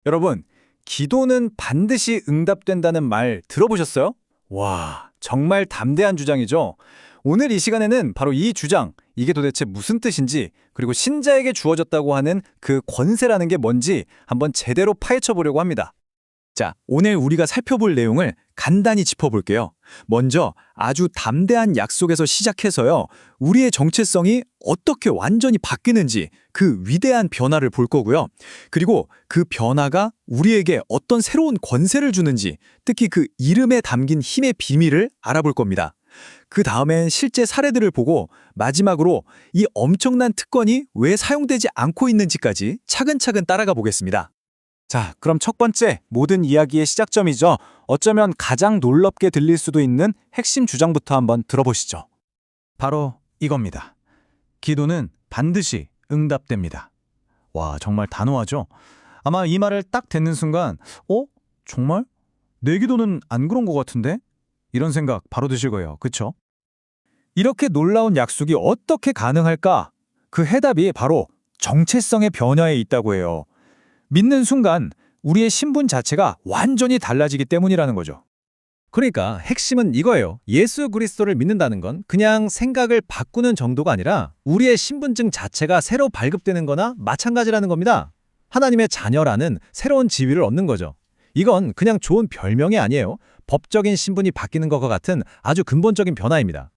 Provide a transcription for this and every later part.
여러분, 기도는 반드시 응답된다는 말 들어보셨어요? 와, 정말 담대한 주장이죠? 오늘 이 시간에는 바로 이 주장, 이게 도대체 무슨 뜻인지, 그리고 신자에게 주어졌다고 하는 그 권세라는 게 뭔지 한번 제대로 파헤쳐 보려고 합니다. 자, 오늘 우리가 살펴볼 내용을 간단히 짚어볼게요. 먼저 아주 담대한 약속에서 시작해서요, 우리의 정체성이 어떻게 완전히 바뀌는지 그 위대한 변화를 볼 거고요. 그리고 그 변화가 우리에게 어떤 새로운 권세를 주는지, 특히 그 이름에 담긴 힘의 비밀을 알아볼 겁니다. 그 다음엔 실제 사례들을 보고 마지막으로 이 엄청난 특권이 왜 사용되지 않고 있는지까지 차근차근 따라가 보겠습니다. 자, 그럼 첫 번째, 모든 이야기의 시작점이죠. 어쩌면 가장 놀랍게 들릴 수도 있는 핵심 주장부터 한번 들어보시죠. 바로 이겁니다. 기도는 반드시 응답됩니다. 와, 정말 단호하죠? 아마 이 말을 딱 듣는 순간, 정말? 내 기도는 안 그런 것 같은데? 이런 생각 바로 드실 거예요. 그쵸? 이렇게 놀라운 약속이 어떻게 가능할까? 그 해답이 바로 정체성의 변화에 있다고 해요. 믿는 순간 우리의 신분 자체가 완전히 달라지기 때문이라는 거죠. 그러니까 핵심은 이거예요. 예수 그리스도를 믿는다는 건 그냥 생각을 바꾸는 정도가 아니라 우리의 신분증 자체가 새로 발급되는 거나 마찬가지라는 겁니다. 하나님의 자녀라는 새로운 지위를 얻는 거죠. 이건 그냥 좋은 별명이 아니에요. 법적인 신분이 바뀌는 것과 같은 아주 근본적인 변화입니다.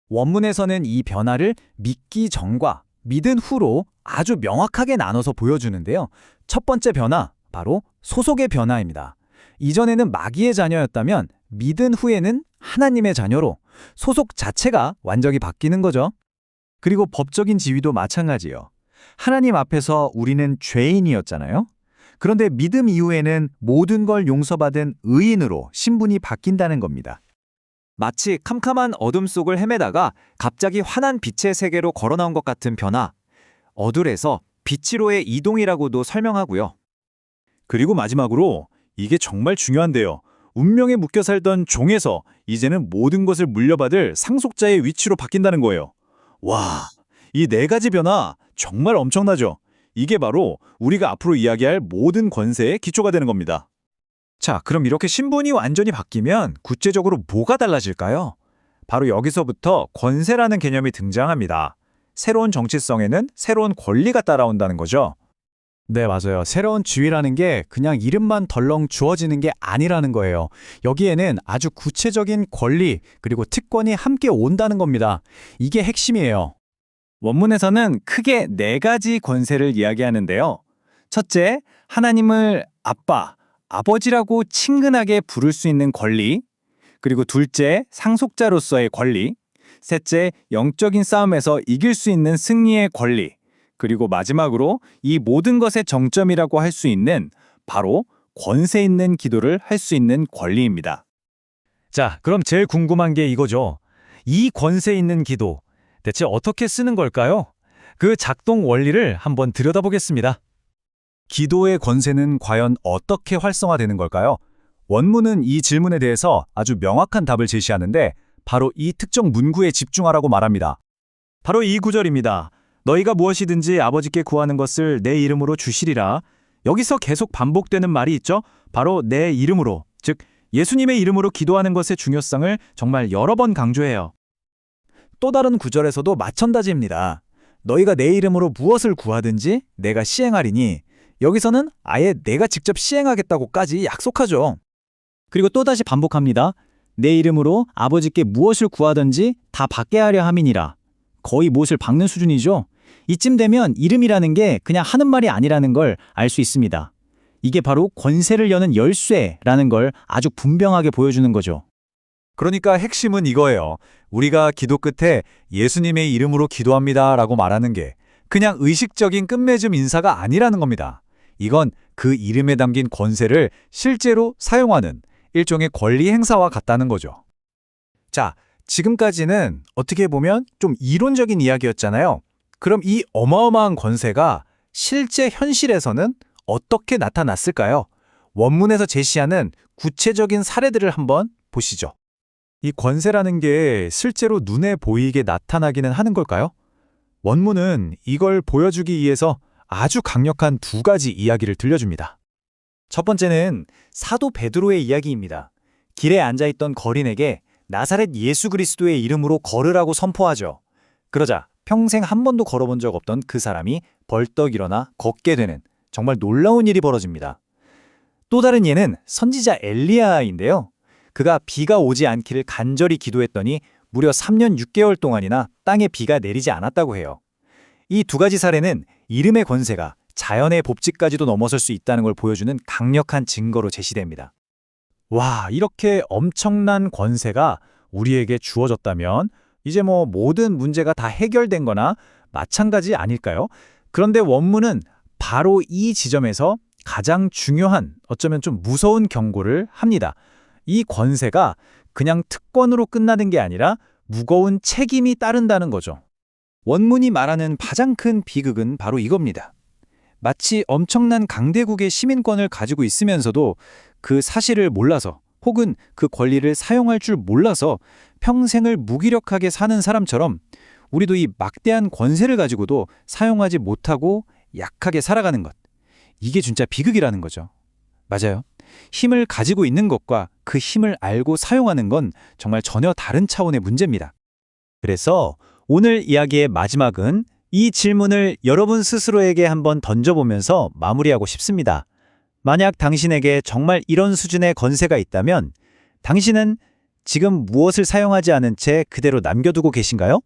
원문에서는 이 변화를 믿기 전과 믿은 후로 아주 명확하게 나눠서 보여주는데요. 첫 번째 변화, 바로 소속의 변화입니다. 이전에는 마귀의 자녀였다면 믿은 후에는 하나님의 자녀로 소속 자체가 완전히 바뀌는 거죠. 그리고 법적인 지위도 마찬가지예요. 하나님 앞에서 우리는 죄인이었잖아요. 그런데 믿음 이후에는 모든 걸 용서받은 의인으로 신분이 바뀐다는 겁니다. 마치 캄캄한 어둠 속을 헤매다가 갑자기 환한 빛의 세계로 걸어 나온 것 같은 변화. 어둠에서 빛으로의 이동이라고도 설명하고요. 그리고 마지막으로 이게 정말 중요한데요. 운명에 묶여 살던 종에서 이제는 모든 것을 물려받을 상속자의 위치로 바뀐다는 거예요. 와, 이 네 가지 변화 정말 엄청나죠? 이게 바로 우리가 앞으로 이야기할 모든 권세의 기초가 되는 겁니다. 자, 그럼 이렇게 신분이 완전히 바뀌면 구체적으로 뭐가 달라질까요? 바로 여기서부터 권세라는 개념이 등장합니다. 새로운 정체성에는 새로운 권리가 따라온다는 거죠. 네, 맞아요. 새로운 지위라는 게 그냥 이름만 덜렁 주어지는 게 아니라는 거예요. 여기에는 아주 구체적인 권리 그리고 특권이 함께 온다는 겁니다. 이게 핵심이에요. 원문에서는 크게 네 가지 권세를 이야기하는데요. 첫째, 하나님을 아빠, 아버지라고 친근하게 부를 수 있는 권리. 그리고 둘째, 상속자로서의 권리. 셋째, 영적인 싸움에서 이길 수 있는 승리의 권리. 그리고 마지막으로 이 모든 것의 정점이라고 할 수 있는 바로 권세 있는 기도를 할 수 있는 권리입니다. 자, 그럼 제일 궁금한 게 이거죠. 이 권세 있는 기도, 대체 어떻게 쓰는 걸까요? 그 작동 원리를 한번 들여다보겠습니다. 기도의 권세는 과연 어떻게 활성화되는 걸까요? 원문은 이 질문에 대해서 아주 명확한 답을 제시하는데 바로 이 특정 문구에 집중하라고 말합니다. 바로 이 구절입니다. 너희가 무엇이든지 아버지께 구하는 것을 내 이름으로 주시리라. 여기서 계속 반복되는 말이 있죠? 바로 내 이름으로, 즉 예수님의 이름으로 기도하는 것의 중요성을 정말 여러 번 강조해요. 또 다른 구절에서도 마찬가지입니다. 너희가 내 이름으로 무엇을 구하든지 내가 시행하리니 여기서는 아예 내가 직접 시행하겠다고까지 약속하죠. 그리고 또다시 반복합니다. 내 이름으로 아버지께 무엇을 구하든지 다 받게 하려 함이니라. 거의 못을 박는 수준이죠. 이쯤 되면 이름이라는 게 그냥 하는 말이 아니라는 걸 알 수 있습니다. 이게 바로 권세를 여는 열쇠라는 걸 아주 분명하게 보여주는 거죠. 그러니까 핵심은 이거예요. 우리가 기도 끝에 예수님의 이름으로 기도합니다 라고 말하는 게 그냥 의식적인 끝맺음 인사가 아니라는 겁니다. 이건 그 이름에 담긴 권세를 실제로 사용하는 일종의 권리 행사와 같다는 거죠. 자, 지금까지는 어떻게 보면 좀 이론적인 이야기였잖아요. 그럼 이 어마어마한 권세가 실제 현실에서는 어떻게 나타났을까요? 원문에서 제시하는 구체적인 사례들을 한번 보시죠. 이 권세라는 게 실제로 눈에 보이게 나타나기는 하는 걸까요? 원문은 이걸 보여주기 위해서 아주 강력한 두 가지 이야기를 들려줍니다. 첫 번째는 사도 베드로의 이야기입니다. 길에 앉아있던 거린에게 나사렛 예수 그리스도의 이름으로 걸으라고 선포하죠. 그러자 평생 한 번도 걸어본 적 없던 그 사람이 벌떡 일어나 걷게 되는 정말 놀라운 일이 벌어집니다. 또 다른 예는 선지자 엘리야인데요. 그가 비가 오지 않기를 간절히 기도했더니 무려 3년 6개월 동안이나 땅에 비가 내리지 않았다고 해요. 이 두 가지 사례는 이름의 권세가 자연의 법칙까지도 넘어설 수 있다는 걸 보여주는 강력한 증거로 제시됩니다. 와, 이렇게 엄청난 권세가 우리에게 주어졌다면 이제 모든 문제가 다 해결된 거나 마찬가지 아닐까요? 그런데 원문은 바로 이 지점에서 가장 중요한, 어쩌면 좀 무서운 경고를 합니다. 이 권세가 그냥 특권으로 끝나는 게 아니라 무거운 책임이 따른다는 거죠. 원문이 말하는 가장 큰 비극은 바로 이겁니다. 마치 엄청난 강대국의 시민권을 가지고 있으면서도 그 사실을 몰라서 혹은 그 권리를 사용할 줄 몰라서 평생을 무기력하게 사는 사람처럼 우리도 이 막대한 권세를 가지고도 사용하지 못하고 약하게 살아가는 것. 이게 진짜 비극이라는 거죠. 맞아요. 힘을 가지고 있는 것과 그 힘을 알고 사용하는 건 정말 전혀 다른 차원의 문제입니다. 그래서 오늘 이야기의 마지막은 이 질문을 여러분 스스로에게 한번 던져보면서 마무리하고 싶습니다. 만약 당신에게 정말 이런 수준의 권세가 있다면 당신은 지금 무엇을 사용하지 않은 채 그대로 남겨두고 계신가요?